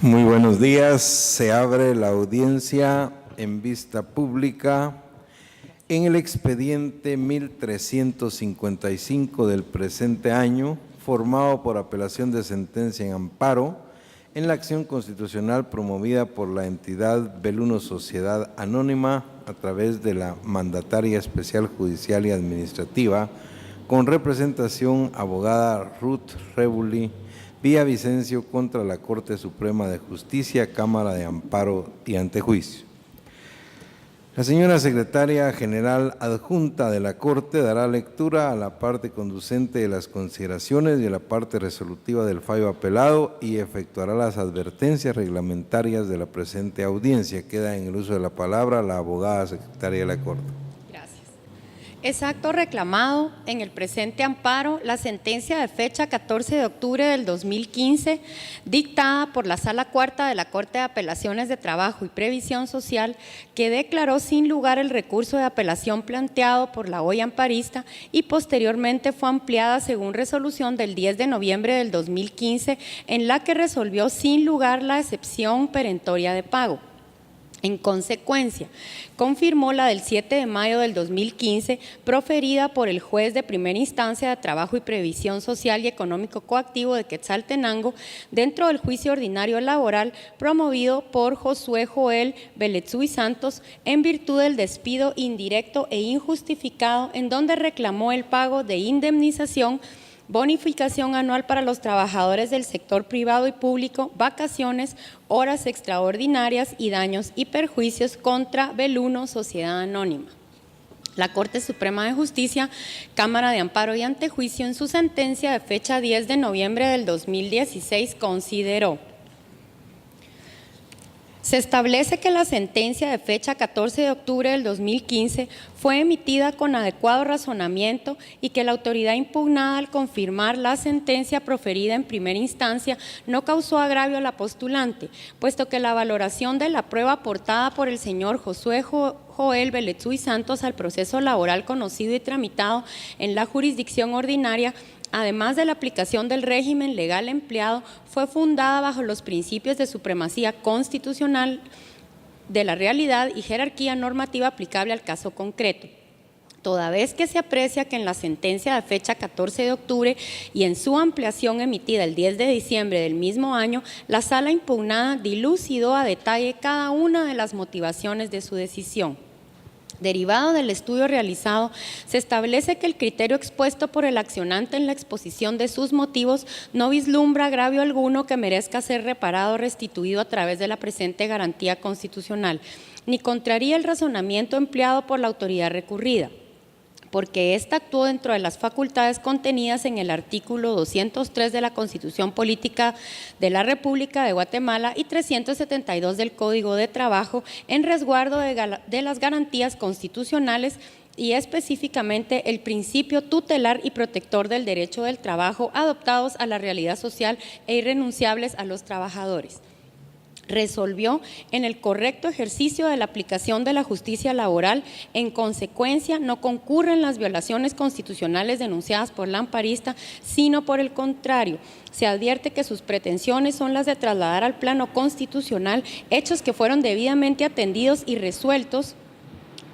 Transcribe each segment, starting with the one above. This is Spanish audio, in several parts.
Muy buenos días. Se abre la audiencia en vista pública en el expediente 1355 del presente año, formado por apelación de sentencia en amparo en la acción constitucional promovida por la entidad Beluno Sociedad Anónima a través de la Mandataria Especial Judicial y Administrativa, con representación abogada Ruth Rebuli Villavicencio contra la Corte Suprema de Justicia, Cámara de Amparo y Antejuicio. La señora Secretaria General Adjunta de la Corte dará lectura a la parte conducente de las consideraciones y a la parte resolutiva del fallo apelado y efectuará las advertencias reglamentarias de la presente audiencia. Queda en el uso de la palabra la abogada Secretaria de la Corte. Es acto reclamado en el presente amparo la sentencia de fecha 14 de octubre del 2015, dictada por la Sala Cuarta de la Corte de Apelaciones de Trabajo y Previsión Social, que declaró sin lugar el recurso de apelación planteado por la hoy amparista y posteriormente fue ampliada según resolución del 10 de noviembre del 2015, en la que resolvió sin lugar la excepción perentoria de pago. En consecuencia, confirmó la del 7 de mayo del 2015, proferida por el juez de primera instancia de Trabajo y Previsión Social y Económico Coactivo de Quetzaltenango, dentro del juicio ordinario laboral promovido por Josué Joel Beletsui Santos, en virtud del despido indirecto e injustificado, en donde reclamó el pago de indemnización, bonificación anual para los trabajadores del sector privado y público, vacaciones, horas extraordinarias y daños y perjuicios contra Beluno Sociedad Anónima. La Corte Suprema de Justicia, Cámara de Amparo y Antejuicio, en su sentencia de fecha 10 de noviembre del 2016, consideró: se establece que la sentencia de fecha 14 de octubre del 2015 fue emitida con adecuado razonamiento y que la autoridad impugnada, al confirmar la sentencia proferida en primera instancia, no causó agravio a la postulante, puesto que la valoración de la prueba aportada por el señor Josué Joel Beletsui Santos al proceso laboral conocido y tramitado en la jurisdicción ordinaria, además de la aplicación del régimen legal empleado, fue fundada bajo los principios de supremacía constitucional de la realidad y jerarquía normativa aplicable al caso concreto. Toda vez que se aprecia que en la sentencia de fecha 14 de octubre y en su ampliación emitida el 10 de diciembre del mismo año, la sala impugnada dilucidó a detalle cada una de las motivaciones de su decisión. Derivado del estudio realizado, se establece que el criterio expuesto por el accionante en la exposición de sus motivos no vislumbra agravio alguno que merezca ser reparado o restituido a través de la presente garantía constitucional, ni contraría el razonamiento empleado por la autoridad recurrida, porque ésta actuó dentro de las facultades contenidas en el artículo 203 de la Constitución Política de la República de Guatemala y 372 del Código de Trabajo, en resguardo de las garantías constitucionales y específicamente el principio tutelar y protector del derecho del trabajo, adoptados a la realidad social e irrenunciables a los trabajadores. Resolvió en el correcto ejercicio de la aplicación de la justicia laboral. En consecuencia, no concurren las violaciones constitucionales denunciadas por la amparista, sino por el contrario. Se advierte que sus pretensiones son las de trasladar al plano constitucional hechos que fueron debidamente atendidos y resueltos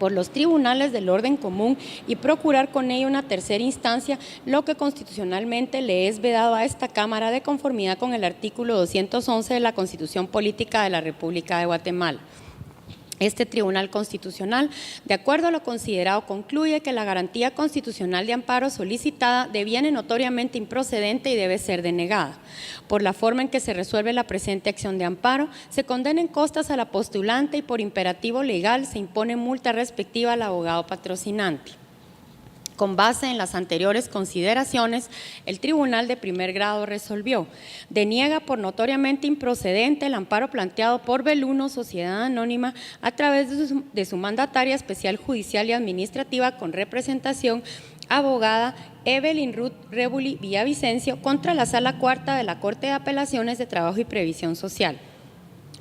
por los tribunales del orden común y procurar con ello una tercera instancia, lo que constitucionalmente le es vedado a esta Cámara de conformidad con el artículo 211 de la Constitución Política de la República de Guatemala. Este Tribunal Constitucional, de acuerdo a lo considerado, concluye que la garantía constitucional de amparo solicitada deviene notoriamente improcedente y debe ser denegada. Por la forma en que se resuelve la presente acción de amparo, se condenen costas a la postulante y por imperativo legal se impone multa respectiva al abogado patrocinante. Con base en las anteriores consideraciones, el Tribunal de Primer Grado resolvió: deniega por notoriamente improcedente el amparo planteado por Beluno Sociedad Anónima a través de su mandataria especial judicial y administrativa con representación abogada Evelyn Ruth Rebuli Villavicencio contra la Sala Cuarta de la Corte de Apelaciones de Trabajo y Previsión Social.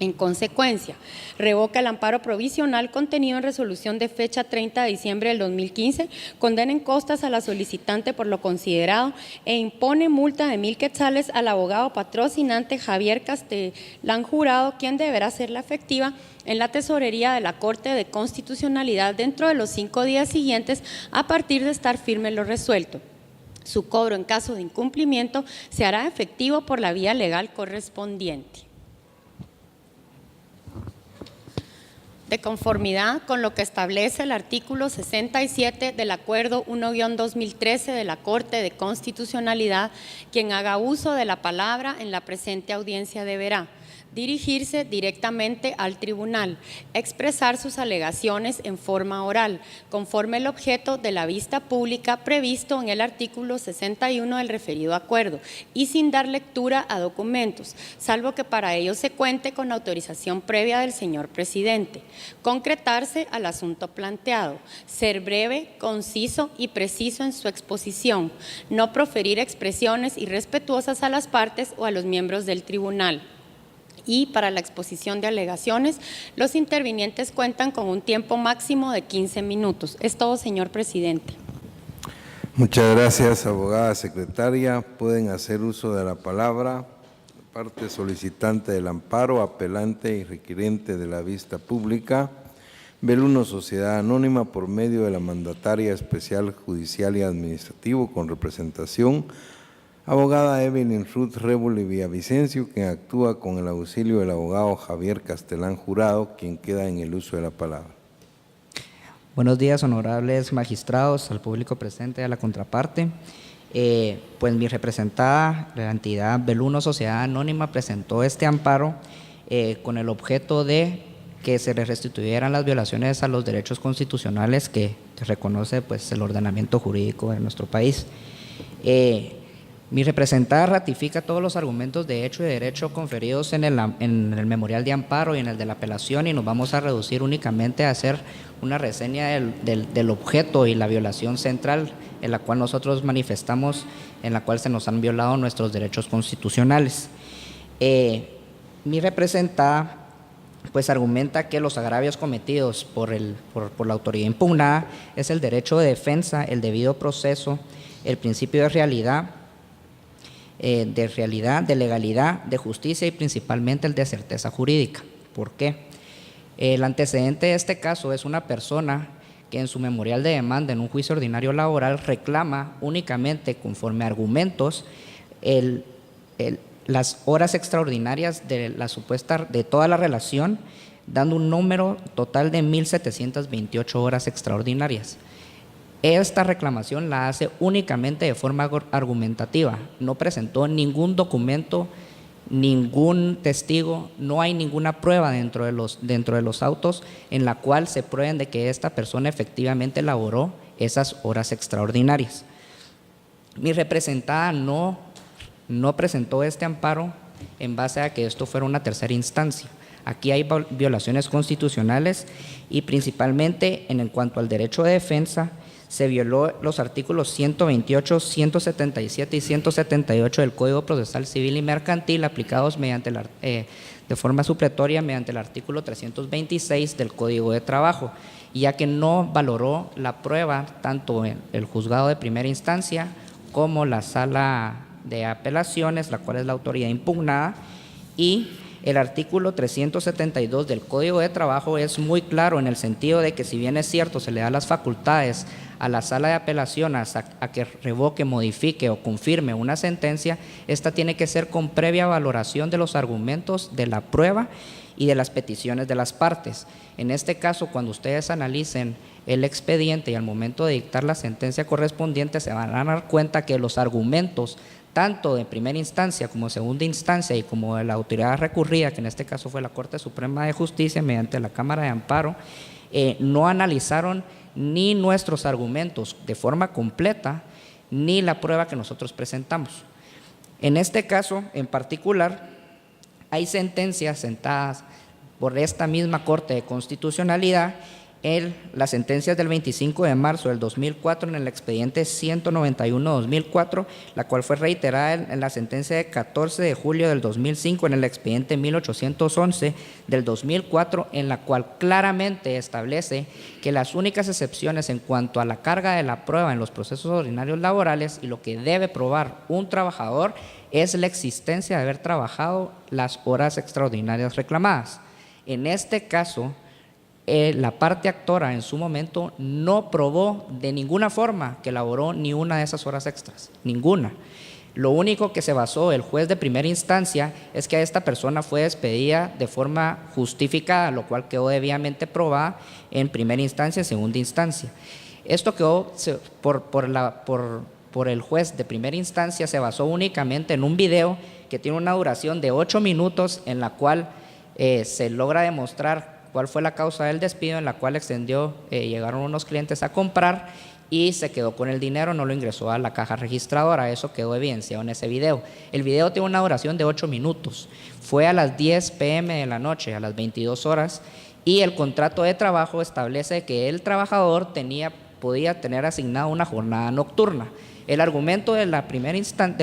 En consecuencia, revoca el amparo provisional contenido en resolución de fecha 30 de diciembre del 2015, condena en costas a la solicitante por lo considerado e impone multa de 1,000 quetzales al abogado patrocinante Javier Castellán Jurado, quien deberá hacerla efectiva en la tesorería de la Corte de Constitucionalidad dentro de los 5 días siguientes a partir de estar firme lo resuelto. Su cobro en caso de incumplimiento se hará efectivo por la vía legal correspondiente. De conformidad con lo que establece el artículo 67 del Acuerdo 1-2013 de la Corte de Constitucionalidad, quien haga uso de la palabra en la presente audiencia deberá dirigirse directamente al tribunal, expresar sus alegaciones en forma oral, conforme el objeto de la vista pública previsto en el artículo 61 del referido acuerdo, y sin dar lectura a documentos, salvo que para ello se cuente con autorización previa del señor presidente. Concretarse al asunto planteado, ser breve, conciso y preciso en su exposición, no proferir expresiones irrespetuosas a las partes o a los miembros del tribunal. Y para la exposición de alegaciones, los intervinientes cuentan con un tiempo máximo de 15 minutos. Es todo, señor presidente. Muchas gracias, abogada secretaria. Pueden hacer uso de la palabra parte solicitante del amparo, apelante y requirente de la vista pública, Beluno Sociedad Anónima, por medio de la mandataria especial judicial y administrativo con representación, abogada Evelyn Ruth Rebol Villavicencio, quien actúa con el auxilio del abogado Javier Castellán Jurado, quien queda en el uso de la palabra. Buenos días, honorables magistrados, al público presente y a la contraparte. Pues mi representada, la entidad Beluno Sociedad Anónima, presentó este amparo con el objeto de que se le restituyeran las violaciones a los derechos constitucionales que reconoce pues, el ordenamiento jurídico de nuestro país. Mi representada ratifica todos los argumentos de hecho y de derecho conferidos en el memorial de amparo y en el de la apelación, y nos vamos a reducir únicamente a hacer una reseña del objeto y la violación central en la cual nosotros manifestamos, en la cual se nos han violado nuestros derechos constitucionales. Mi representada pues argumenta que los agravios cometidos por la autoridad impugnada es el derecho de defensa, el debido proceso, el principio de realidad, de legalidad, de justicia y principalmente el de certeza jurídica. ¿Por qué? El antecedente de este caso es una persona que en su memorial de demanda en un juicio ordinario laboral reclama únicamente conforme a argumentos las horas extraordinarias de toda la relación, dando un número total de 1,728 horas extraordinarias. Esta reclamación la hace únicamente de forma argumentativa, no presentó ningún documento, ningún testigo, no hay ninguna prueba dentro de los autos en la cual se prueben de que esta persona efectivamente laboró esas horas extraordinarias. Mi representada no presentó este amparo en base a que esto fuera una tercera instancia. Aquí hay violaciones constitucionales y principalmente en cuanto al derecho de defensa, se violó los artículos 128, 177 y 178 del Código Procesal Civil y Mercantil aplicados de forma supletoria mediante el artículo 326 del Código de Trabajo, ya que no valoró la prueba tanto en el juzgado de primera instancia como la sala de apelaciones, la cual es la autoridad impugnada, y el artículo 372 del Código de Trabajo es muy claro en el sentido de que si bien es cierto se le da las facultades a la sala de apelaciones a que revoque, modifique o confirme una sentencia, esta tiene que ser con previa valoración de los argumentos de la prueba y de las peticiones de las partes. En este caso, cuando ustedes analicen el expediente y al momento de dictar la sentencia correspondiente, se van a dar cuenta que los argumentos tanto de primera instancia como segunda instancia y como de la autoridad recurrida, que en este caso fue la Corte Suprema de Justicia mediante la Cámara de Amparo, no analizaron ni nuestros argumentos de forma completa, ni la prueba que nosotros presentamos. En este caso en particular, hay sentencias sentadas por esta misma Corte de Constitucionalidad las sentencias del 25 de marzo del 2004 en el expediente 191-2004, la cual fue reiterada en la sentencia de 14 de julio del 2005 en el expediente 1811 del 2004, en la cual claramente establece que las únicas excepciones en cuanto a la carga de la prueba en los procesos ordinarios laborales y lo que debe probar un trabajador es la existencia de haber trabajado las horas extraordinarias reclamadas. En este caso, la parte actora en su momento no probó de ninguna forma que laboró ni una de esas horas extras, ninguna. Lo único que se basó el juez de primera instancia es que esta persona fue despedida de forma justificada, lo cual quedó debidamente probada en primera instancia y segunda instancia. Esto quedó por el juez de primera instancia, se basó únicamente en un video que tiene una duración de 8 minutos en la cual se logra demostrar cuál fue la causa del despido, en la cual llegaron unos clientes a comprar y se quedó con el dinero, no lo ingresó a la caja registradora. Eso quedó evidenciado en ese video. El video tiene una duración de 8 minutos. Fue a las 10 p.m. de la noche, a las 22 horas, y el contrato de trabajo establece que el trabajador podía tener asignada una jornada nocturna. El argumento del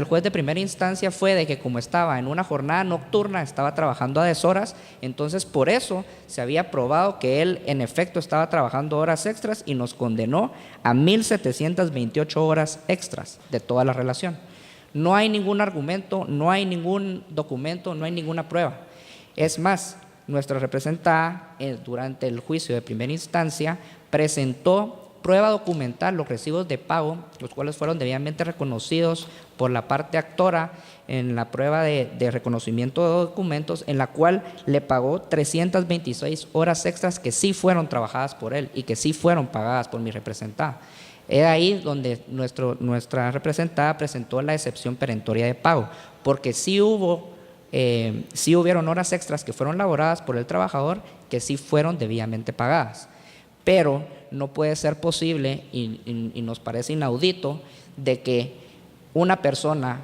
juez de primera instancia fue de que como estaba en una jornada nocturna, estaba trabajando a deshoras, entonces por eso se había probado que él en efecto estaba trabajando horas extras y nos condenó a 1.728 horas extras de toda la relación. No hay ningún argumento, no hay ningún documento, no hay ninguna prueba. Es más, nuestra representada durante el juicio de primera instancia presentó prueba documental, los recibos de pago, los cuales fueron debidamente reconocidos por la parte actora en la prueba de reconocimiento de documentos, en la cual le pagó 326 horas extras que sí fueron trabajadas por él y que sí fueron pagadas por mi representada. Es ahí donde nuestra representada presentó la excepción perentoria de pago, porque sí hubieron horas extras que fueron laboradas por el trabajador que sí fueron debidamente pagadas. Pero no puede ser posible y nos parece inaudito de que una persona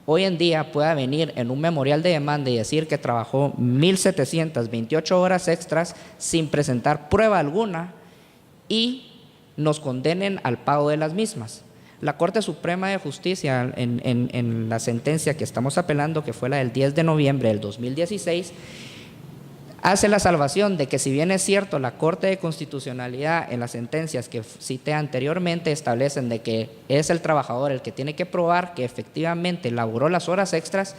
hoy en día pueda venir en un memorial de demanda y decir que trabajó 1.728 horas extras sin presentar prueba alguna y nos condenen al pago de las mismas. La Corte Suprema de Justicia, en la sentencia que estamos apelando, que fue la del 10 de noviembre del 2016, hace la salvación de que, si bien es cierto, la Corte de Constitucionalidad en las sentencias que cité anteriormente establecen de que es el trabajador el que tiene que probar que efectivamente laboró las horas extras,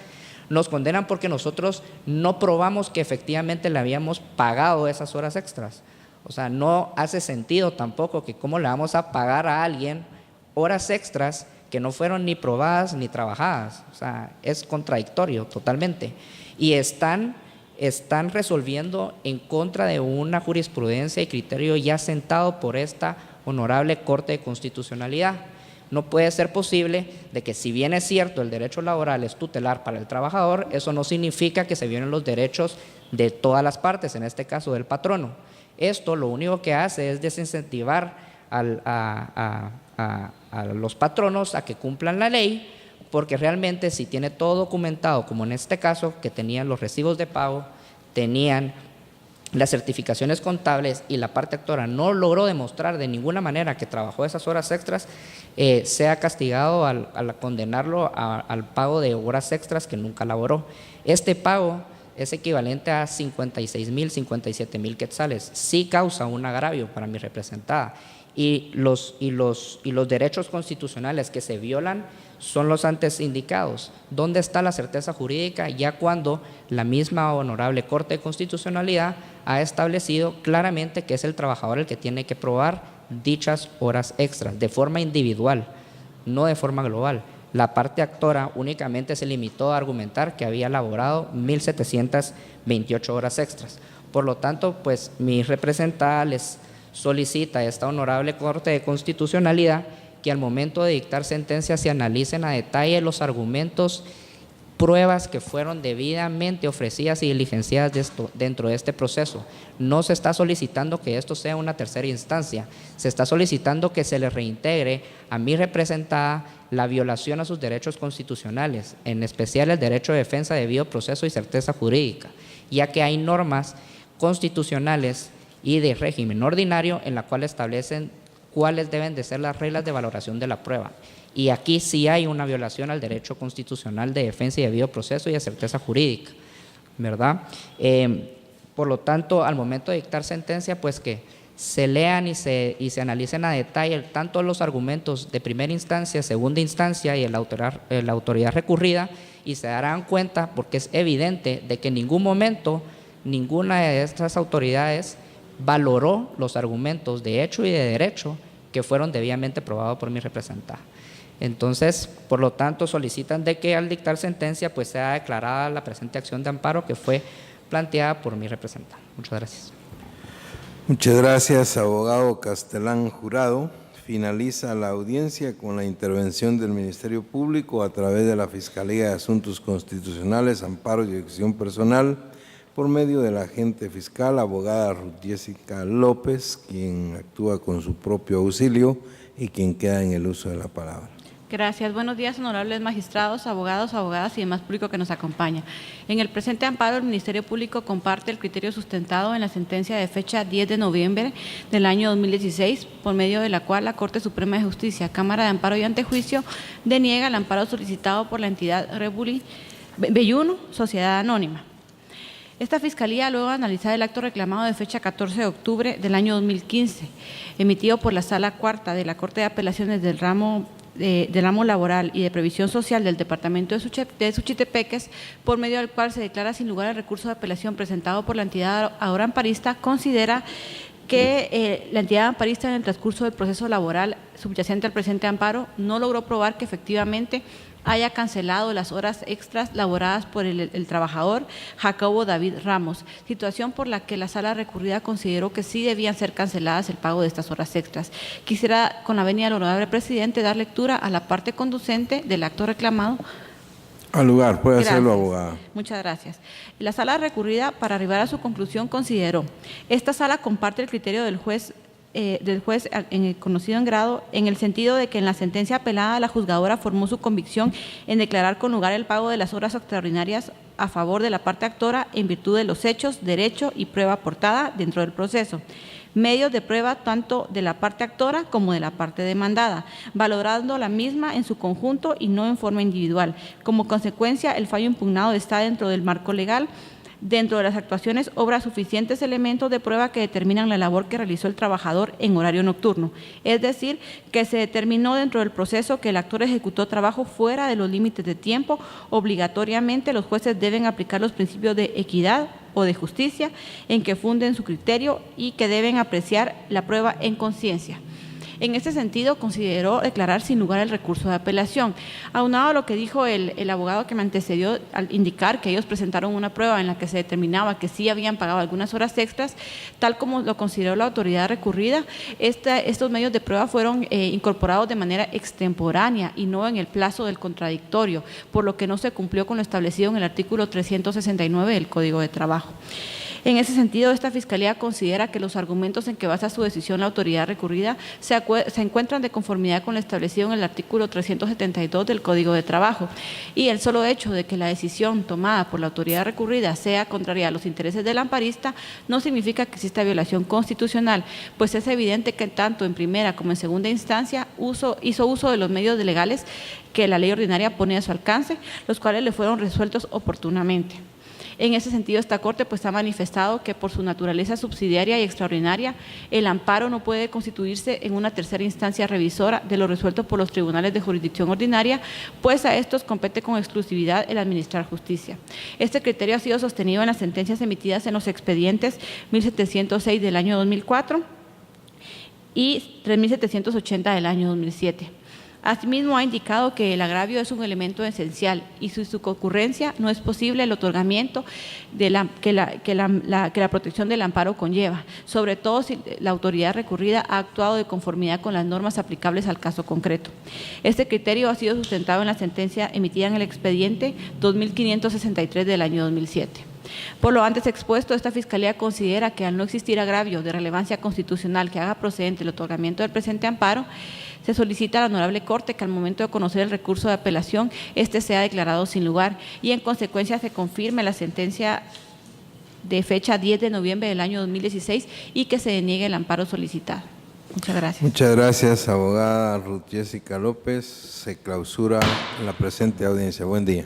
nos condenan porque nosotros no probamos que efectivamente le habíamos pagado esas horas extras. O sea, no hace sentido tampoco que cómo le vamos a pagar a alguien horas extras que no fueron ni probadas ni trabajadas. O sea, es contradictorio totalmente. Y están resolviendo en contra de una jurisprudencia y criterio ya sentado por esta honorable Corte de Constitucionalidad. No puede ser posible de que, si bien es cierto el derecho laboral es tutelar para el trabajador, eso no significa que se violen los derechos de todas las partes, en este caso del patrono. Esto lo único que hace es desincentivar a los patronos a que cumplan la ley, porque realmente si tiene todo documentado, como en este caso, que tenían los recibos de pago, tenían las certificaciones contables y la parte actora no logró demostrar de ninguna manera que trabajó esas horas extras, sea castigado al condenarlo al pago de horas extras que nunca laboró. Este pago es equivalente a 56,000, 57,000 quetzales. Sí causa un agravio para mi representada. Y los derechos constitucionales que se violan son los antes indicados. ¿Dónde está la certeza jurídica? Ya cuando la misma honorable Corte de Constitucionalidad ha establecido claramente que es el trabajador el que tiene que probar dichas horas extras de forma individual, no de forma global. La parte actora únicamente se limitó a argumentar que había laborado 1.728 horas extras. Por lo tanto, pues mi representada les solicita a esta honorable Corte de Constitucionalidad que al momento de dictar sentencia se analicen a detalle los argumentos, pruebas que fueron debidamente ofrecidas y diligenciadas dentro de este proceso. No se está solicitando que esto sea una tercera instancia, se está solicitando que se le reintegre a mi representada la violación a sus derechos constitucionales, en especial el derecho de defensa, debido proceso y certeza jurídica, ya que hay normas constitucionales y de régimen ordinario, en la cual establecen cuáles deben de ser las reglas de valoración de la prueba. Y aquí sí hay una violación al derecho constitucional de defensa y debido proceso y de certeza jurídica, ¿verdad? Por lo tanto, al momento de dictar sentencia, pues que se lean y se analicen a detalle tanto los argumentos de primera instancia, segunda instancia y la autoridad recurrida, y se darán cuenta, porque es evidente, de que en ningún momento ninguna de estas autoridades valoró los argumentos de hecho y de derecho que fueron debidamente probados por mi representada. Entonces, por lo tanto, solicitan de que al dictar sentencia pues sea declarada la presente acción de amparo que fue planteada por mi representada. Muchas gracias. Muchas gracias, abogado Castelán Jurado. Finaliza la audiencia con la intervención del Ministerio Público a través de la Fiscalía de Asuntos Constitucionales, Amparo y Dirección Personal, por medio de la agente fiscal, abogada Ruth Jessica López, quien actúa con su propio auxilio y quien queda en el uso de la palabra. Gracias. Buenos días, honorables magistrados, abogados, abogadas y demás público que nos acompaña. En el presente amparo, el Ministerio Público comparte el criterio sustentado en la sentencia de fecha 10 de noviembre del año 2016, por medio de la cual la Corte Suprema de Justicia, Cámara de Amparo y Antejuicio, deniega el amparo solicitado por la entidad Rebuli Belluno, Sociedad Anónima. Esta Fiscalía, luego de analizar el acto reclamado de fecha 14 de octubre del año 2015, emitido por la Sala Cuarta de la Corte de Apelaciones del ramo laboral y de previsión social del departamento de Suchitepeques, por medio del cual se declara sin lugar el recurso de apelación presentado por la entidad ahora amparista, considera que la entidad amparista en el transcurso del proceso laboral subyacente al presente amparo no logró probar que efectivamente haya cancelado las horas extras laboradas por el trabajador Jacobo David Ramos, situación por la que la sala recurrida consideró que sí debían ser canceladas el pago de estas horas extras. Quisiera, con la venia del honorable presidente, dar lectura a la parte conducente del acto reclamado. Al lugar, puede Gracias. hacerlo, abogada. Muchas gracias. La sala recurrida, para arribar a su conclusión, consideró: esta sala comparte el criterio del juez conocido en grado, en el sentido de que en la sentencia apelada la juzgadora formó su convicción en declarar con lugar el pago de las horas extraordinarias a favor de la parte actora en virtud de los hechos, derecho y prueba aportada dentro del proceso, medios de prueba tanto de la parte actora como de la parte demandada, valorando la misma en su conjunto y no en forma individual. Como consecuencia, el fallo impugnado está dentro del marco legal. Dentro de las actuaciones, obra suficientes elementos de prueba que determinan la labor que realizó el trabajador en horario nocturno. Es decir, que se determinó dentro del proceso que el actor ejecutó trabajo fuera de los límites de tiempo. Obligatoriamente, los jueces deben aplicar los principios de equidad o de justicia en que funden su criterio y que deben apreciar la prueba en conciencia. En este sentido, consideró declarar sin lugar el recurso de apelación. Aunado a lo que dijo el abogado que me antecedió al indicar que ellos presentaron una prueba en la que se determinaba que sí habían pagado algunas horas extras, tal como lo consideró la autoridad recurrida, estos medios de prueba fueron incorporados de manera extemporánea y no en el plazo del contradictorio, por lo que no se cumplió con lo establecido en el artículo 369 del Código de Trabajo. En ese sentido, esta Fiscalía considera que los argumentos en que basa su decisión la autoridad recurrida se encuentran de conformidad con lo establecido en el artículo 372 del Código de Trabajo, y el solo hecho de que la decisión tomada por la autoridad recurrida sea contraria a los intereses del amparista no significa que exista violación constitucional, pues es evidente que tanto en primera como en segunda instancia hizo uso de los medios legales que la ley ordinaria pone a su alcance, los cuales le fueron resueltos oportunamente. En ese sentido, esta Corte ha manifestado que por su naturaleza subsidiaria y extraordinaria, el amparo no puede constituirse en una tercera instancia revisora de lo resuelto por los tribunales de jurisdicción ordinaria, pues a estos compete con exclusividad el administrar justicia. Este criterio ha sido sostenido en las sentencias emitidas en los expedientes 1706 del año 2004 y 3780 del año 2007. Asimismo, ha indicado que el agravio es un elemento esencial y su concurrencia no es posible el otorgamiento de que la protección del amparo conlleva, sobre todo si la autoridad recurrida ha actuado de conformidad con las normas aplicables al caso concreto. Este criterio ha sido sustentado en la sentencia emitida en el expediente 2563 del año 2007. Por lo antes expuesto, esta Fiscalía considera que al no existir agravio de relevancia constitucional que haga procedente el otorgamiento del presente amparo, se solicita a la Honorable Corte que al momento de conocer el recurso de apelación, este sea declarado sin lugar y en consecuencia se confirme la sentencia de fecha 10 de noviembre del año 2016 y que se deniegue el amparo solicitado. Muchas gracias. Muchas gracias, abogada Ruth Jessica López. Se clausura la presente audiencia. Buen día.